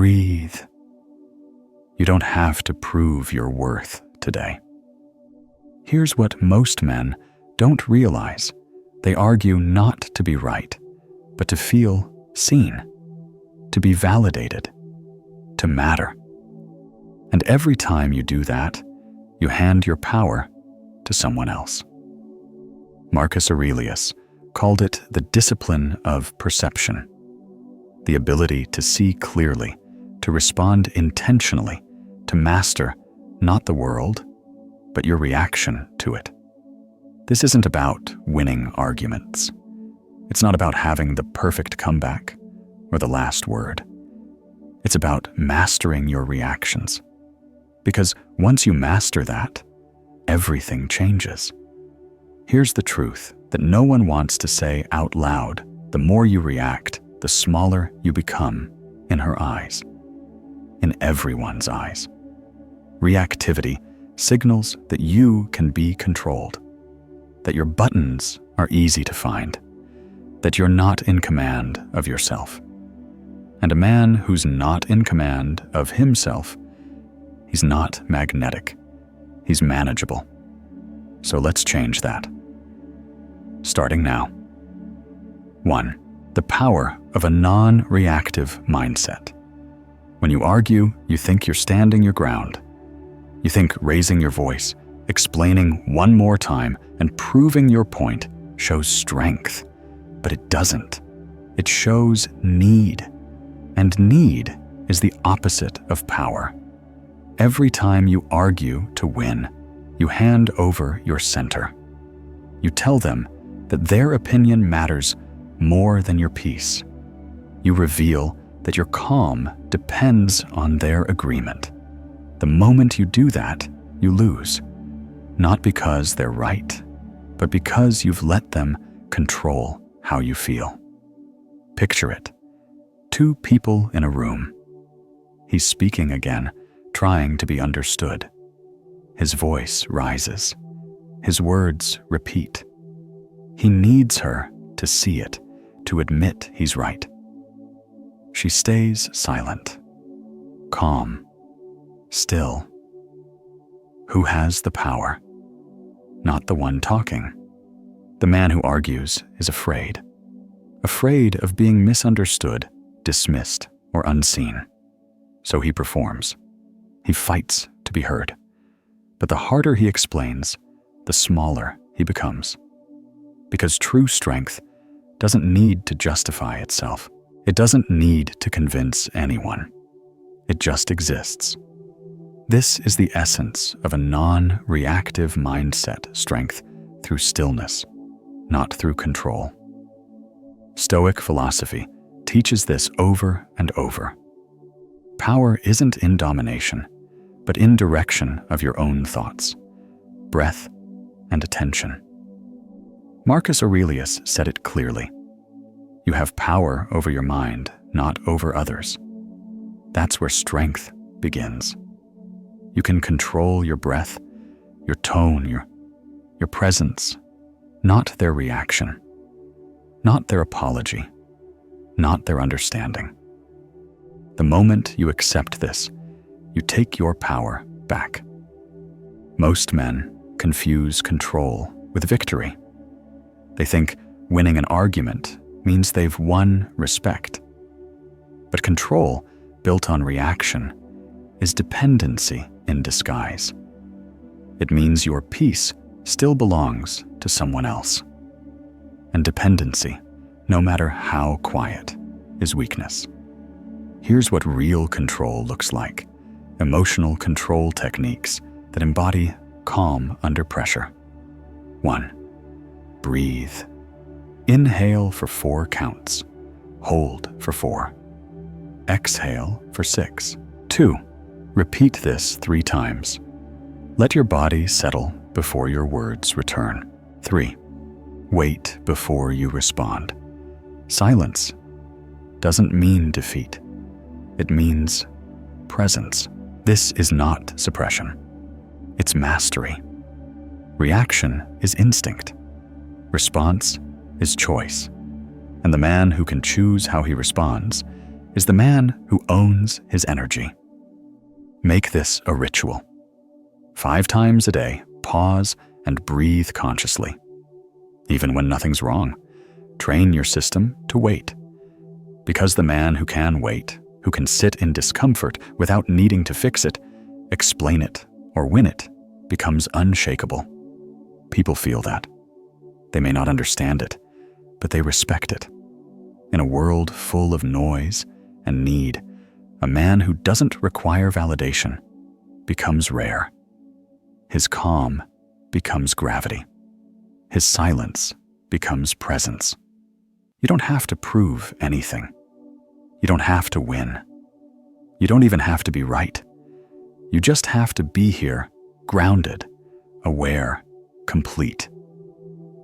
breathe. You don't have to prove your worth today. Here's what most men don't realize. They argue not to be right, but to feel seen, to be validated, to matter. And every time you do that, you hand your power to someone else. Marcus Aurelius called it the discipline of perception, the ability to see clearly, to respond intentionally, to master not the world, but your reaction to it. This isn't about winning arguments. It's not about having the perfect comeback or the last word. It's about mastering your reactions. Because once you master that, everything changes. Here's the truth that no one wants to say out loud. The more you react, the smaller you become in her eyes, in everyone's eyes. Reactivity signals that you can be controlled, that your buttons are easy to find, that you're not in command of yourself. And a man who's not in command of himself, he's not magnetic, he's manageable. So let's change that. Starting now. 1. The power of a non-reactive mindset. When you argue, you think you're standing your ground. You think raising your voice, explaining one more time, and proving your point shows strength. But it doesn't. It shows need. And need is the opposite of power. Every time you argue to win, you hand over your center. You tell them that their opinion matters more than your peace. You reveal that your calm depends on their agreement. The moment you do that, you lose. Not because they're right, but because you've let them control how you feel. Picture it. 2 people in a room. He's speaking again, trying to be understood. His voice rises. His words repeat. He needs her to see it, to admit he's right. She stays silent, calm, still. Who has the power? Not the one talking. The man who argues is afraid of being misunderstood, dismissed, or unseen. So he performs. He fights to be heard. But the harder he explains, the smaller he becomes. Because true strength doesn't need to justify itself. It doesn't need to convince anyone. It just exists. This is the essence of a non-reactive mindset strength through stillness, not through control. Stoic philosophy teaches this over and over. Power isn't in domination, but in direction of your own thoughts, breath, and attention. Marcus Aurelius said it clearly. You have power over your mind, not over others. That's where strength begins. You can control your breath, your tone, your presence, not their reaction, not their apology, not their understanding. The moment you accept this, you take your power back. Most men confuse control with victory. They think winning an argument means they've won respect. But control, built on reaction, is dependency in disguise. It means your peace still belongs to someone else. And dependency, no matter how quiet, is weakness. Here's what real control looks like. Emotional control techniques that embody calm under pressure. 1. Breathe. Inhale for 4 counts. Hold for 4. Exhale for 6. 2. Repeat this 3 times. Let your body settle before your words return. 3. Wait before you respond. Silence doesn't mean defeat. It means presence. This is not suppression. It's mastery. Reaction is instinct. Response is choice. And the man who can choose how he responds is the man who owns his energy. Make this a ritual. 5 times a day, pause and breathe consciously. Even when nothing's wrong, train your system to wait. Because the man who can wait, who can sit in discomfort without needing to fix it, explain it, or win it, becomes unshakable. People feel that. They may not understand it, but they respect it. In a world full of noise and need, a man who doesn't require validation becomes rare. His calm becomes gravity. His silence becomes presence. You don't have to prove anything. You don't have to win. You don't even have to be right. You just have to be here, grounded, aware, complete.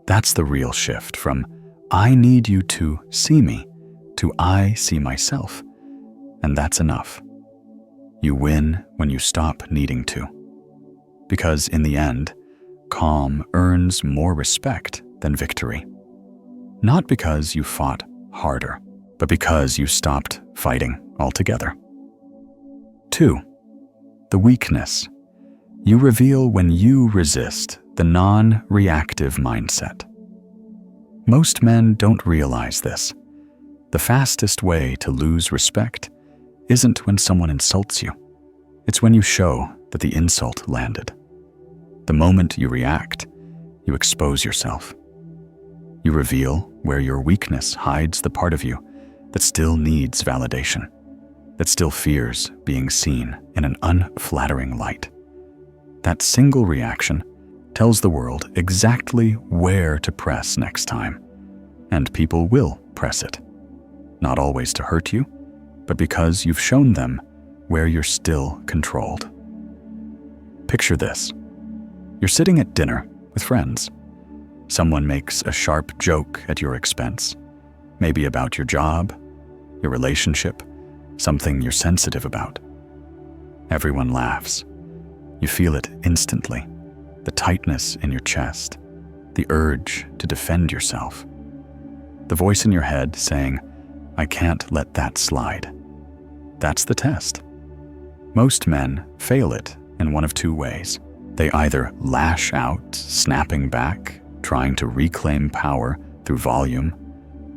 That's the real shift from I need you to see me to I see myself. And that's enough. You win when you stop needing to. Because in the end, calm earns more respect than victory. Not because you fought harder, but because you stopped fighting altogether. 2. The weakness. You reveal when you resist the non-reactive mindset. Most men don't realize this. The fastest way to lose respect isn't when someone insults you. It's when you show that the insult landed. The moment you react, you expose yourself. You reveal where your weakness hides the part of you that still needs validation, that still fears being seen in an unflattering light. That single reaction tells the world exactly where to press next time, and people will press it. Not always to hurt you, but because you've shown them where you're still controlled. Picture this. You're sitting at dinner with friends. Someone makes a sharp joke at your expense, maybe about your job, your relationship, something you're sensitive about. Everyone laughs. You feel it instantly, the tightness in your chest, the urge to defend yourself. The voice in your head saying, I can't let that slide. That's the test. Most men fail it in one of 2 ways. They either lash out, snapping back, trying to reclaim power through volume,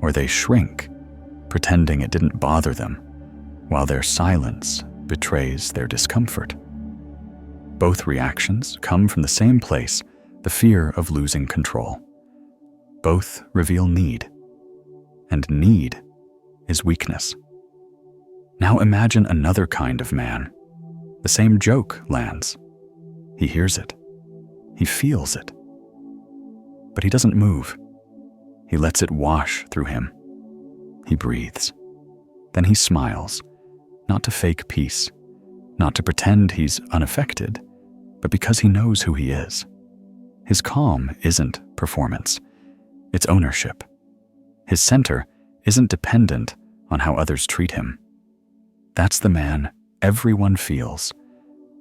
or they shrink, pretending it didn't bother them, while their silence betrays their discomfort. Both reactions come from the same place, the fear of losing control. Both reveal need, and need is weakness. Now imagine another kind of man. The same joke lands. He hears it. He feels it. But he doesn't move. He lets it wash through him. He breathes. Then he smiles, not to fake peace, not to pretend he's unaffected, but because he knows who he is. His calm isn't performance. It's ownership. His center isn't dependent on how others treat him. That's the man everyone feels,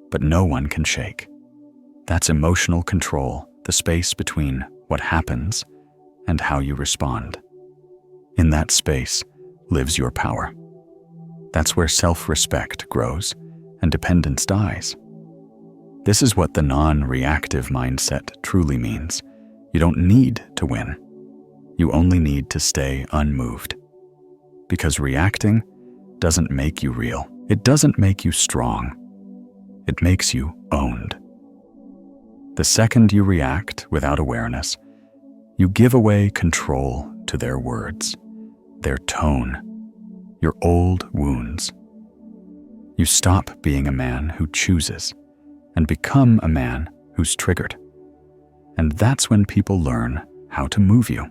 but no one can shake. That's emotional control, the space between what happens and how you respond. In that space lives your power. That's where self-respect grows and dependence dies. This is what the non-reactive mindset truly means. You don't need to win. You only need to stay unmoved. Because reacting doesn't make you real. It doesn't make you strong. It makes you owned. The second you react without awareness, you give away control to their words, their tone, your old wounds. You stop being a man who chooses and become a man who's triggered. And that's when people learn how to move you.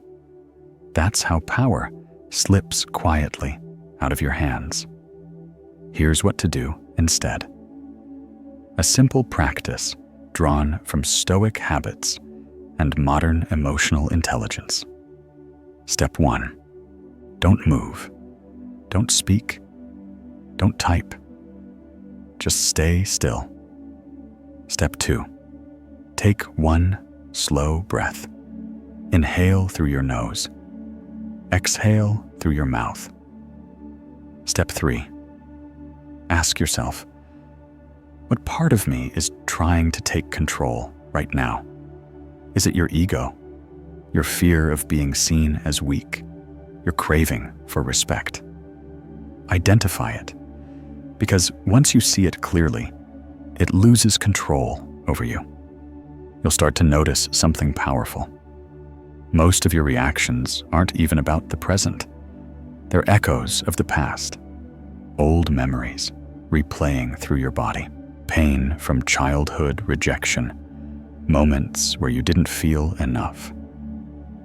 That's how power slips quietly out of your hands. Here's what to do instead. A simple practice drawn from Stoic habits and modern emotional intelligence. Step 1. Don't move. Don't speak. Don't type. Just stay still. Step 2. Take 1 slow breath. Inhale through your nose. Exhale through your mouth. Step 3. Ask yourself, what part of me is trying to take control right now? Is it your ego, your fear of being seen as weak, your craving for respect? Identify it, because once you see it clearly, it loses control over you. You'll start to notice something powerful. Most of your reactions aren't even about the present. They're echoes of the past, old memories replaying through your body, pain from childhood rejection, moments where you didn't feel enough.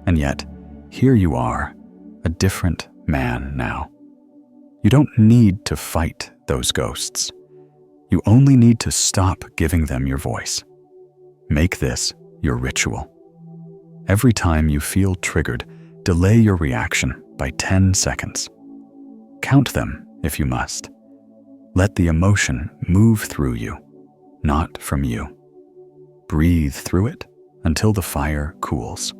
And yet, here you are, a different man now. You don't need to fight those ghosts. You only need to stop giving them your voice. Make this your ritual. Every time you feel triggered, delay your reaction by 10 seconds. Count them if you must. Let the emotion move through you, not from you. Breathe through it until the fire cools.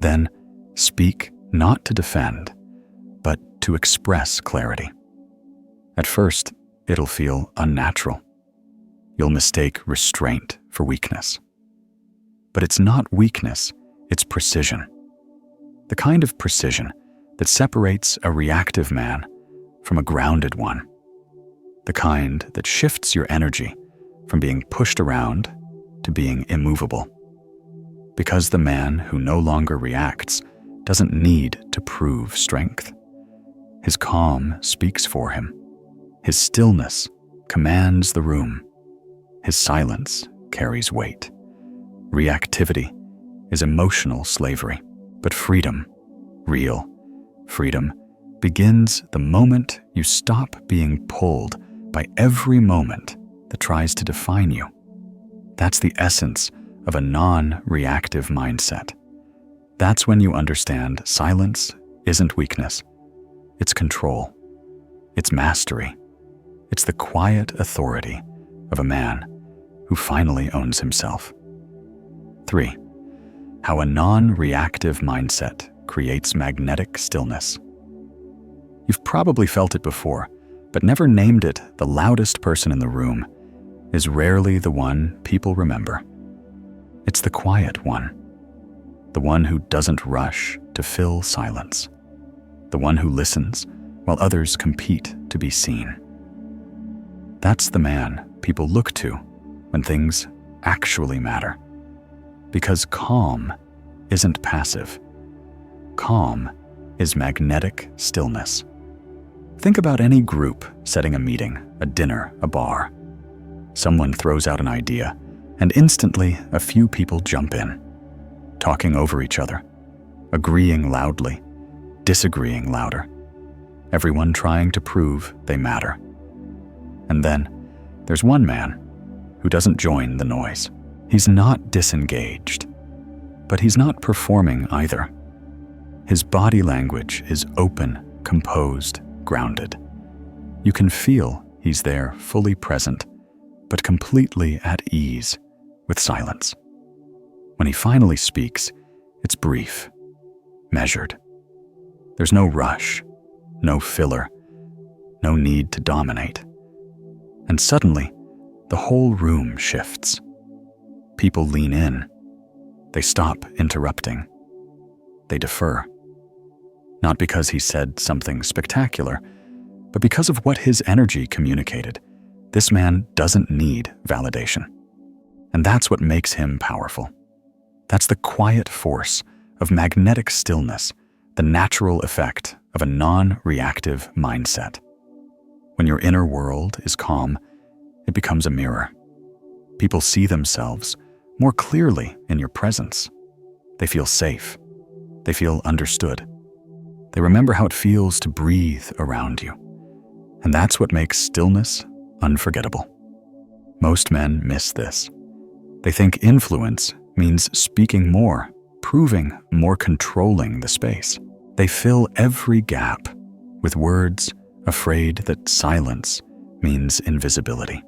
Then speak not to defend, but to express clarity. At first, it'll feel unnatural. You'll mistake restraint for weakness. But it's not weakness, it's precision. The kind of precision that separates a reactive man from a grounded one. The kind that shifts your energy from being pushed around to being immovable. Because the man who no longer reacts doesn't need to prove strength. His calm speaks for him. His stillness commands the room. His silence carries weight. Reactivity is emotional slavery, but freedom, real freedom, begins the moment you stop being pulled by every moment that tries to define you. That's the essence of a non-reactive mindset. That's when you understand silence isn't weakness. It's control. It's mastery. It's the quiet authority of a man who finally owns himself. 3. How a non-reactive mindset creates magnetic stillness. You've probably felt it before, but never named it. The loudest person in the room is rarely the one people remember. It's the quiet one, the one who doesn't rush to fill silence, the one who listens while others compete to be seen. That's the man people look to when things actually matter. Because calm isn't passive. Calm is magnetic stillness. Think about any group setting a meeting, a dinner, a bar. Someone throws out an idea, and instantly a few people jump in, talking over each other, agreeing loudly, disagreeing louder, everyone trying to prove they matter. And then there's one man who doesn't join the noise. He's not disengaged, but he's not performing either. His body language is open, composed, grounded. You can feel he's there, fully present, but completely at ease with silence. When he finally speaks, it's brief, measured. There's no rush, no filler, no need to dominate. And suddenly, the whole room shifts. People lean in. They stop interrupting. They defer. Not because he said something spectacular, but because of what his energy communicated. This man doesn't need validation. And that's what makes him powerful. That's the quiet force of magnetic stillness, the natural effect of a non-reactive mindset. When your inner world is calm, it becomes a mirror. People see themselves more clearly in your presence. They feel safe. They feel understood. They remember how it feels to breathe around you. And that's what makes stillness unforgettable. Most men miss this. They think influence means speaking more, proving more, controlling the space. They fill every gap with words, afraid that silence means invisibility.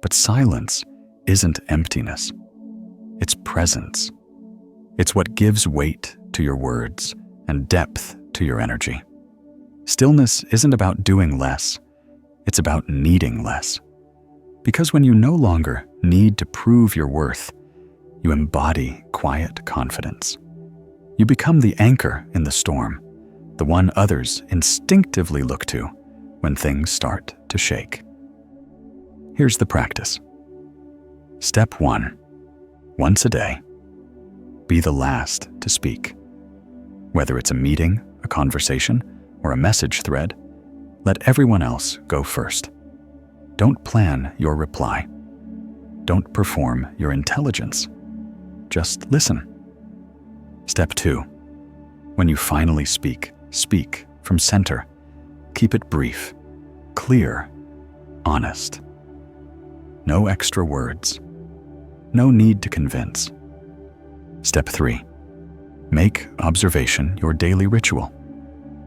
But silence isn't emptiness. It's presence. It's what gives weight to your words and depth to your energy. Stillness isn't about doing less, it's about needing less. Because when you no longer need to prove your worth, you embody quiet confidence. You become the anchor in the storm, the one others instinctively look to when things start to shake. Here's the practice. Step 1. Once a day, be the last to speak. Whether it's a meeting, a conversation, or a message thread, let everyone else go first. Don't plan your reply. Don't perform your intelligence. Just listen. Step 2. When you finally speak from center. Keep it brief, clear, honest. No extra words. No need to convince. Step 3. Make observation your daily ritual.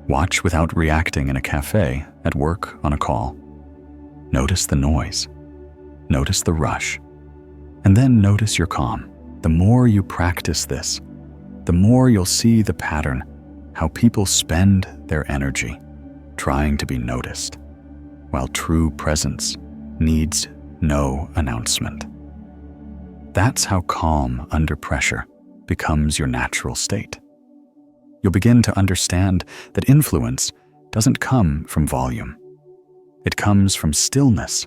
Watch without reacting in a cafe, at work, on a call. Notice the noise. Notice the rush. And then notice your calm. The more you practice this, the more you'll see the pattern, how people spend their energy trying to be noticed, while true presence needs no announcement. That's how calm under pressure becomes your natural state. You'll begin to understand that influence doesn't come from volume. It comes from stillness,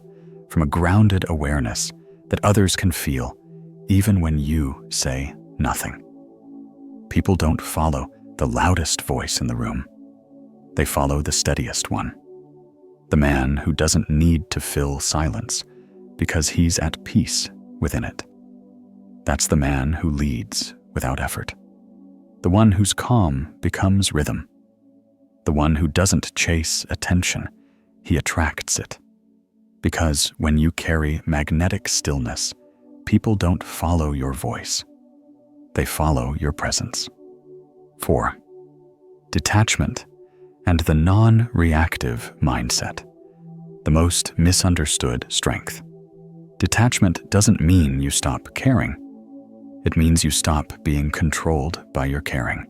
from a grounded awareness that others can feel, even when you say nothing. People don't follow the loudest voice in the room. They follow the steadiest one. The man who doesn't need to fill silence because he's at peace within it. That's the man who leads without effort. The one whose calm becomes rhythm. The one who doesn't chase attention, he attracts it. Because when you carry magnetic stillness, people don't follow your voice. They follow your presence. 4. Detachment and the non-reactive mindset. The most misunderstood strength. Detachment doesn't mean you stop caring. It means you stop being controlled by your caring.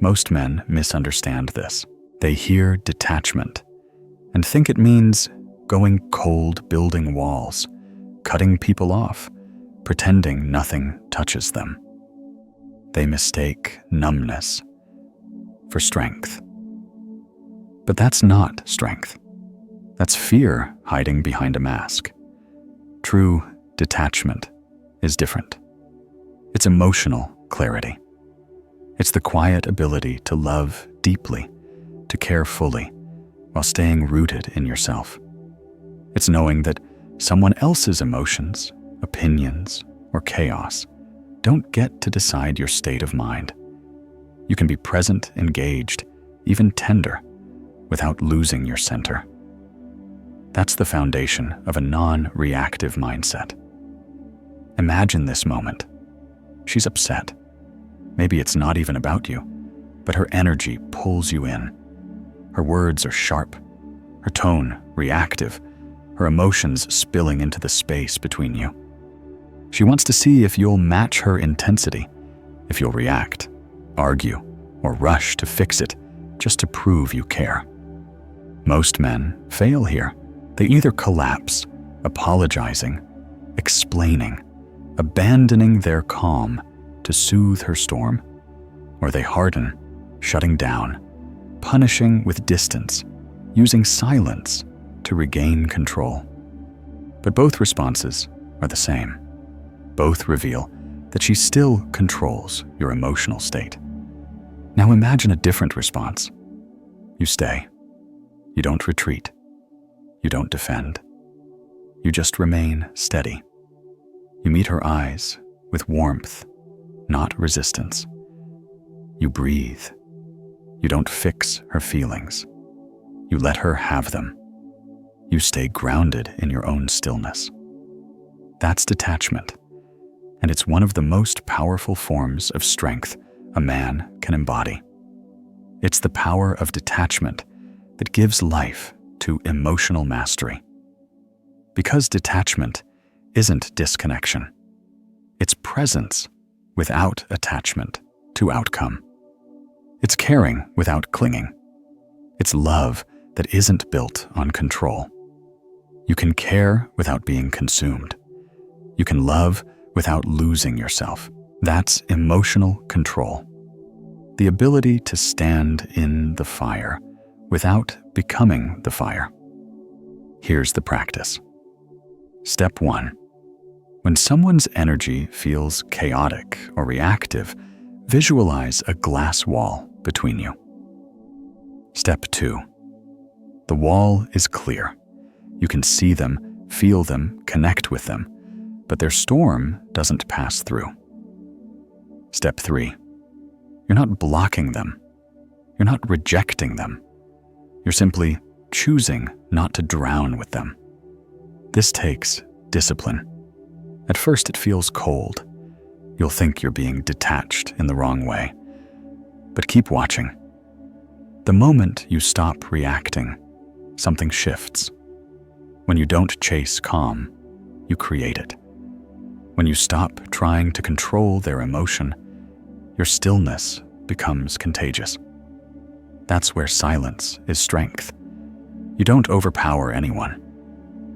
Most men misunderstand this. They hear detachment and think it means going cold, building walls, cutting people off, pretending nothing touches them. They mistake numbness for strength. But that's not strength. That's fear hiding behind a mask. True detachment is different. It's emotional clarity. It's the quiet ability to love deeply, to care fully, while staying rooted in yourself. It's knowing that someone else's emotions, opinions, or chaos don't get to decide your state of mind. You can be present, engaged, even tender, without losing your center. That's the foundation of a non-reactive mindset. Imagine this moment. She's upset. Maybe it's not even about you, but her energy pulls you in. Her words are sharp, her tone reactive, her emotions spilling into the space between you. She wants to see if you'll match her intensity, if you'll react, argue, or rush to fix it just to prove you care. Most men fail here. They either collapse, apologizing, explaining, abandoning their calm to soothe her storm, or they harden, shutting down, punishing with distance, using silence to regain control. But both responses are the same. Both reveal that she still controls your emotional state. Now imagine a different response. You stay. You don't retreat. You don't defend. You just remain steady. You meet her eyes with warmth, not resistance. You breathe. You don't fix her feelings. You let her have them. You stay grounded in your own stillness. That's detachment, and it's one of the most powerful forms of strength a man can embody. It's the power of detachment that gives life to emotional mastery. Because detachment isn't disconnection. It's presence without attachment to outcome. It's caring without clinging. It's love that isn't built on control. You can care without being consumed. You can love without losing yourself. That's emotional control. The ability to stand in the fire without becoming the fire. Here's the practice. Step 1. When someone's energy feels chaotic or reactive, visualize a glass wall between you. Step 2. The wall is clear. You can see them, feel them, connect with them, but their storm doesn't pass through. Step 3. You're not blocking them. You're not rejecting them. You're simply choosing not to drown with them. This takes discipline. At first it feels cold. You'll think you're being detached in the wrong way. But keep watching. The moment you stop reacting, something shifts. When you don't chase calm, you create it. When you stop trying to control their emotion, your stillness becomes contagious. That's where silence is strength. You don't overpower anyone.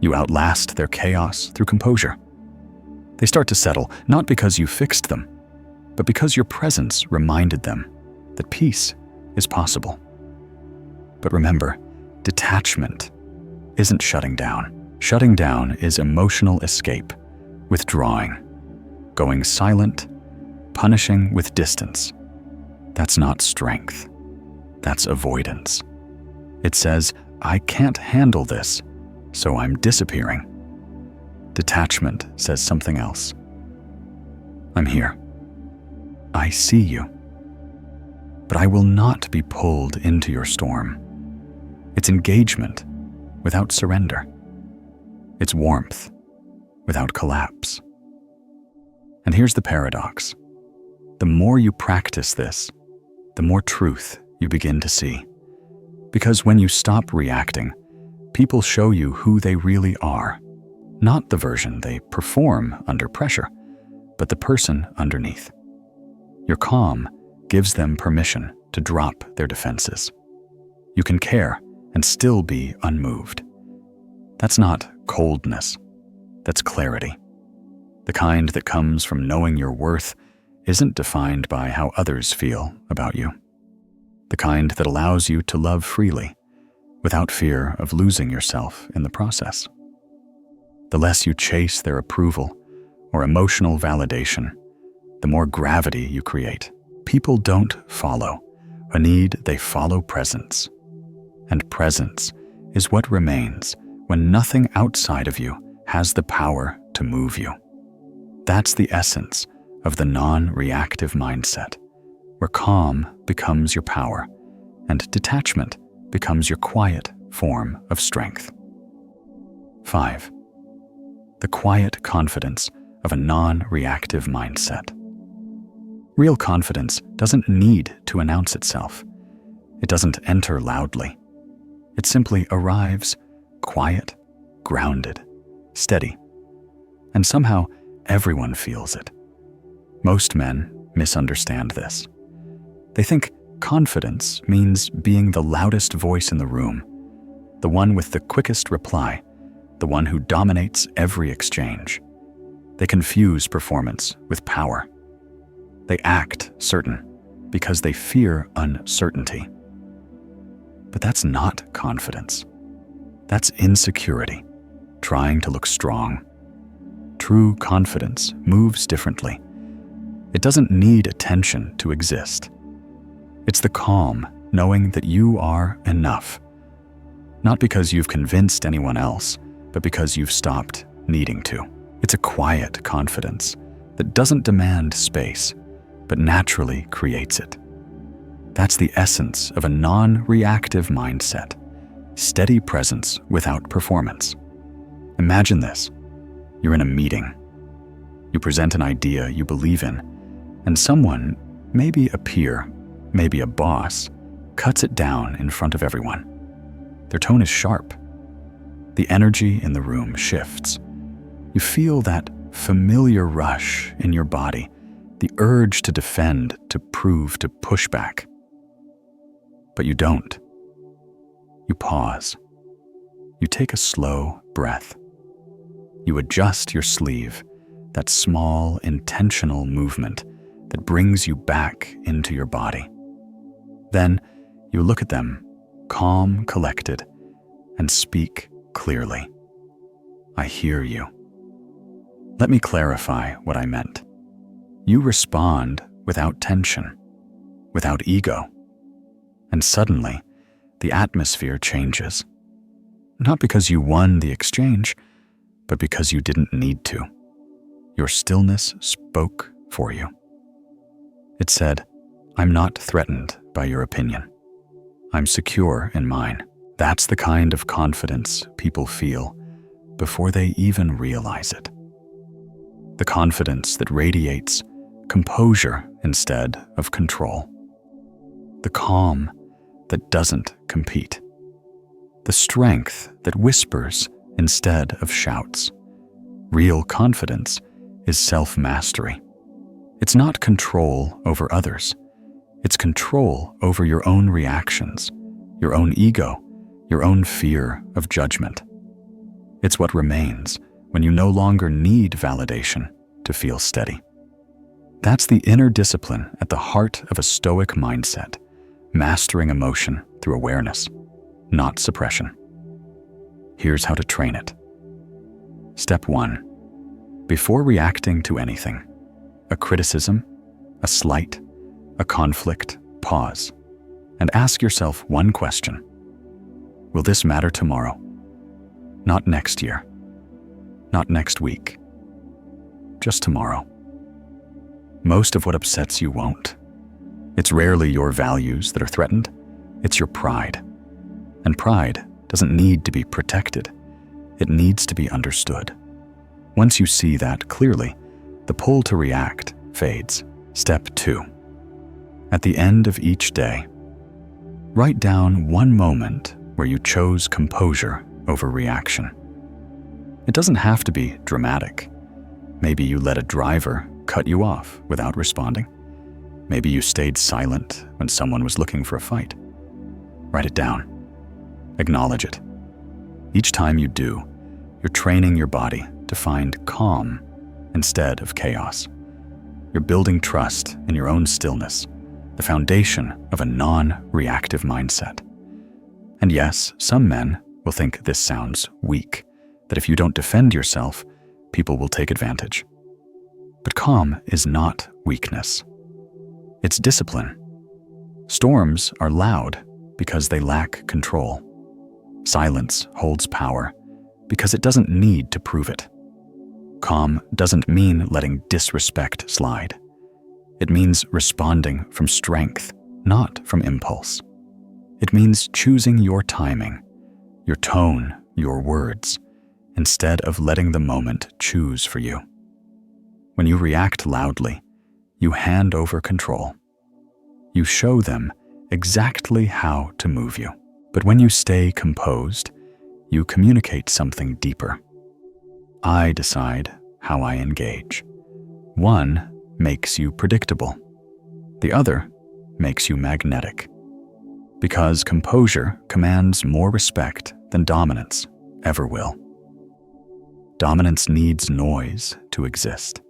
You outlast their chaos through composure. They start to settle, not because you fixed them, but because your presence reminded them that peace is possible. But remember, detachment isn't shutting down. Shutting down is emotional escape, withdrawing, going silent, punishing with distance. That's not strength. That's avoidance. It says, I can't handle this, so I'm disappearing. Detachment says something else. I'm here. I see you. But I will not be pulled into your storm. It's engagement without surrender. It's warmth without collapse. And here's the paradox. The more you practice this, the more truth you begin to see. Because when you stop reacting, people show you who they really are, not the version they perform under pressure, but the person underneath. Your calm gives them permission to drop their defenses. You can care and still be unmoved. That's not coldness, that's clarity. The kind that comes from knowing your worth isn't defined by how others feel about you. The kind that allows you to love freely, without fear of losing yourself in the process. The less you chase their approval or emotional validation, the more gravity you create. People don't follow. Indeed, they follow presence. And presence is what remains when nothing outside of you has the power to move you. That's the essence of the non-reactive mindset, where calm becomes your power and detachment becomes your quiet form of strength. 5. The quiet confidence of a non-reactive mindset. Real confidence doesn't need to announce itself. It doesn't enter loudly. It simply arrives quiet, grounded, steady. And somehow everyone feels it. Most men misunderstand this. They think confidence means being the loudest voice in the room, the one with the quickest reply, the one who dominates every exchange. They confuse performance with power. They act certain because they fear uncertainty. But that's not confidence. That's insecurity, trying to look strong. True confidence moves differently. It doesn't need attention to exist. It's the calm, knowing that you are enough. Not because you've convinced anyone else, but because you've stopped needing to. It's a quiet confidence that doesn't demand space, but naturally creates it. That's the essence of a non-reactive mindset, steady presence without performance. Imagine this. You're in a meeting. You present an idea you believe in, and someone, maybe a peer, maybe a boss, cuts it down in front of everyone. Their tone is sharp. The energy in the room shifts. You feel that familiar rush in your body, the urge to defend, to prove, to push back. But you don't. You pause. You take a slow breath. You adjust your sleeve, that small, intentional movement that brings you back into your body. Then you look at them, calm, collected, and speak clearly. I hear you. Let me clarify what I meant. You respond without tension, without ego. And suddenly, the atmosphere changes. Not because you won the exchange, but because you didn't need to. Your stillness spoke for you. It said, I'm not threatened by your opinion. I'm secure in mine. That's the kind of confidence people feel before they even realize it. The confidence that radiates composure instead of control. The calm that doesn't compete. The strength that whispers instead of shouts. Real confidence is self-mastery. It's not control over others. It's control over your own reactions, your own ego, your own fear of judgment. It's what remains when you no longer need validation to feel steady. That's the inner discipline at the heart of a Stoic mindset, mastering emotion through awareness, not suppression. Here's how to train it. Step 1. Before reacting to anything, a criticism, a slight, a conflict, pause, and ask yourself one question. Will this matter tomorrow? Not next year. Not next week. Just tomorrow. Most of what upsets you won't. It's rarely your values that are threatened. It's your pride. And pride doesn't need to be protected. It needs to be understood. Once you see that clearly, the pull to react fades. Step 2. At the end of each day, write down one moment where you chose composure over reaction. It doesn't have to be dramatic. Maybe you let a driver cut you off without responding. Maybe you stayed silent when someone was looking for a fight. Write it down. Acknowledge it. Each time you do, you're training your body to find calm instead of chaos. You're building trust in your own stillness, the foundation of a non-reactive mindset. And yes, some men will think this sounds weak, that if you don't defend yourself, people will take advantage. But calm is not weakness. It's discipline. Storms are loud because they lack control. Silence holds power because it doesn't need to prove it. Calm doesn't mean letting disrespect slide. It means responding from strength, not from impulse. It means choosing your timing, your tone, your words, instead of letting the moment choose for you. When you react loudly, you hand over control. You show them exactly how to move you. But when you stay composed, you communicate something deeper. I decide how I engage. One makes you predictable. The other makes you magnetic. Because composure commands more respect than dominance ever will. Dominance needs noise to exist.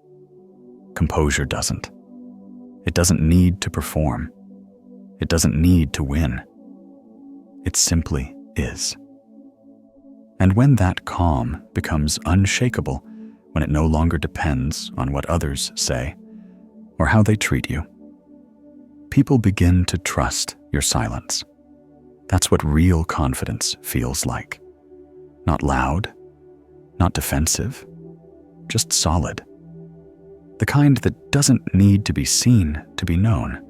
Composure doesn't. It doesn't need to perform. It doesn't need to win. It simply is. And when that calm becomes unshakable, when it no longer depends on what others say or how they treat you, people begin to trust your silence. That's what real confidence feels like. Not loud, not defensive, just solid. The kind that doesn't need to be seen to be known.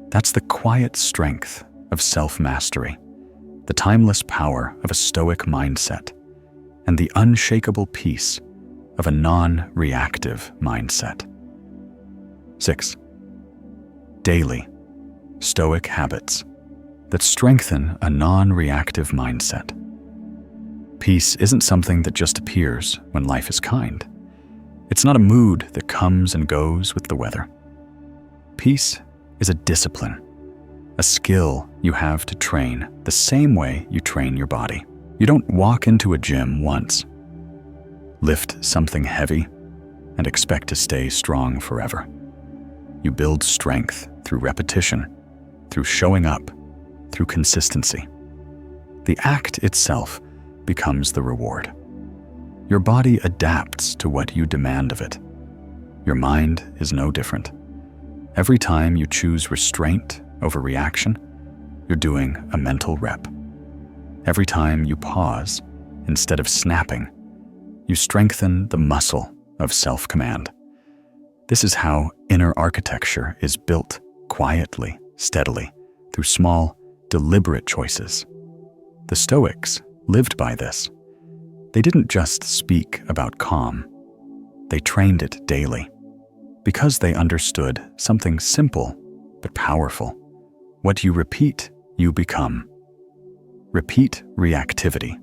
That's the quiet strength of self-mastery, the timeless power of a Stoic mindset, and the unshakable peace of a non-reactive mindset. 6. Daily, Stoic habits that strengthen a non-reactive mindset. Peace isn't something that just appears when life is kind. It's not a mood that comes and goes with the weather. Peace is a discipline, a skill you have to train the same way you train your body. You don't walk into a gym once, lift something heavy, and expect to stay strong forever. You build strength through repetition, through showing up, through consistency. The act itself becomes the reward. Your body adapts to what you demand of it. Your mind is no different. Every time you choose restraint over reaction, you're doing a mental rep. Every time you pause, instead of snapping, you strengthen the muscle of self-command. This is how inner architecture is built quietly, steadily, through small, deliberate choices. The Stoics lived by this. They didn't just speak about calm. They trained it daily because they understood something simple but powerful. What you repeat, you become. Repeat reactivity,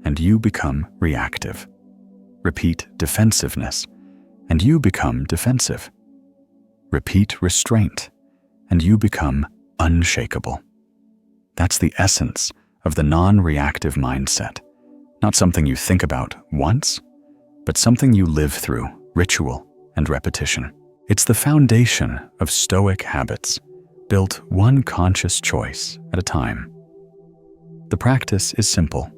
and you become reactive. Repeat defensiveness, and you become defensive. Repeat restraint, and you become unshakable. That's the essence of the non-reactive mindset. Not something you think about once, but something you live through ritual and repetition. It's the foundation of Stoic habits, built one conscious choice at a time. The practice is simple.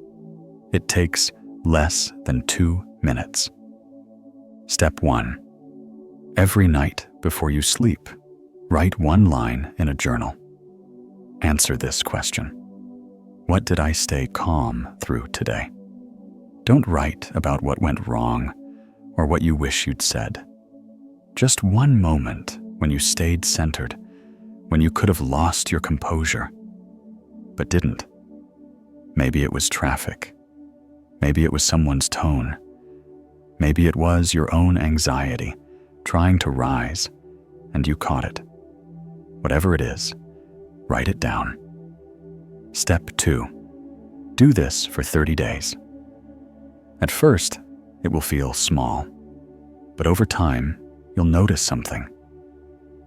It takes less than 2 minutes. Step 1. Every night before you sleep, write one line in a journal. Answer this question: what did I stay calm through today? Don't write about what went wrong or what you wish you'd said. Just one moment when you stayed centered, when you could have lost your composure, but didn't. Maybe it was traffic. Maybe it was someone's tone. Maybe it was your own anxiety trying to rise, and you caught it. Whatever it is, write it down. Step 2. Do this for 30 days. At first, it will feel small, but over time, you'll notice something.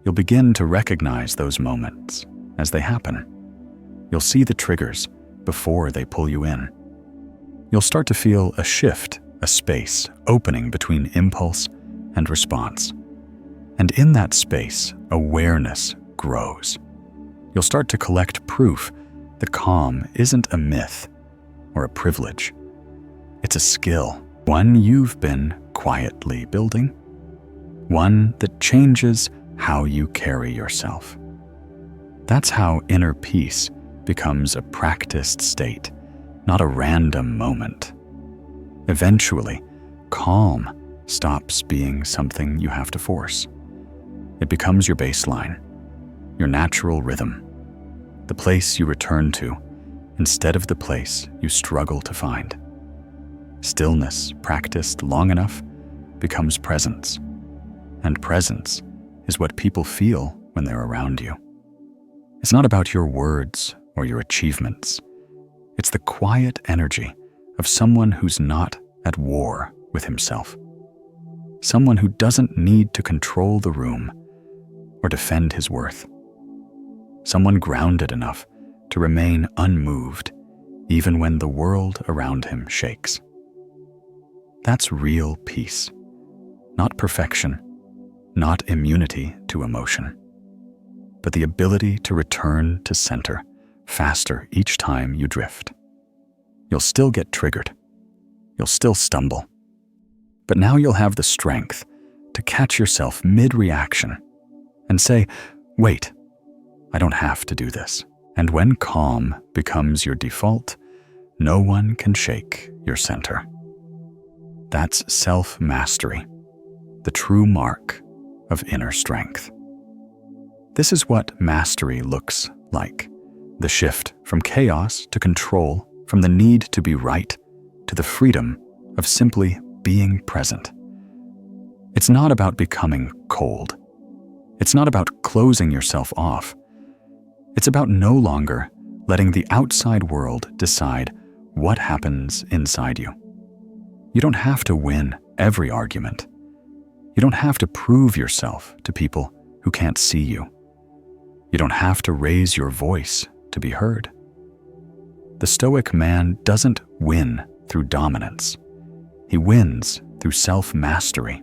You'll begin to recognize those moments as they happen. You'll see the triggers before they pull you in. You'll start to feel a shift, a space opening between impulse and response. And in that space, awareness grows. You'll start to collect proof that calm isn't a myth or a privilege. It's a skill, one you've been quietly building, one that changes how you carry yourself. That's how inner peace becomes a practiced state, not a random moment. Eventually, calm stops being something you have to force. It becomes your baseline, your natural rhythm, the place you return to instead of the place you struggle to find. Stillness, practiced long enough, becomes presence, and presence is what people feel when they're around you. It's not about your words or your achievements. It's the quiet energy of someone who's not at war with himself. Someone who doesn't need to control the room or defend his worth. Someone grounded enough to remain unmoved even when the world around him shakes. That's real peace, not perfection, not immunity to emotion, but the ability to return to center faster each time you drift. You'll still get triggered. You'll still stumble. But now you'll have the strength to catch yourself mid-reaction and say, wait, I don't have to do this. And when calm becomes your default, no one can shake your center. That's self-mastery, the true mark of inner strength. This is what mastery looks like, the shift from chaos to control, from the need to be right to the freedom of simply being present. It's not about becoming cold. It's not about closing yourself off. It's about no longer letting the outside world decide what happens inside you. You don't have to win every argument. You don't have to prove yourself to people who can't see you. You don't have to raise your voice to be heard. The Stoic man doesn't win through dominance. He wins through self-mastery.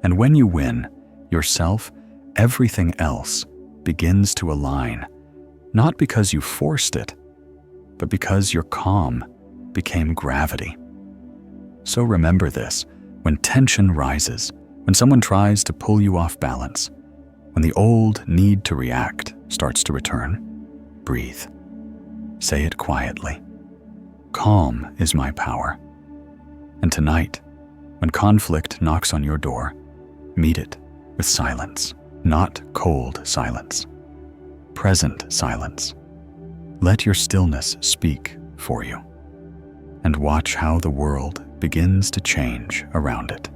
And when you win yourself, everything else begins to align, not because you forced it, but because your calm became gravity. So remember this: when tension rises, when someone tries to pull you off balance, when the old need to react starts to return, breathe. Say it quietly. Calm is my power. And tonight, when conflict knocks on your door, meet it with silence, not cold silence, present silence. Let your stillness speak for you, and watch how the world begins to change around it.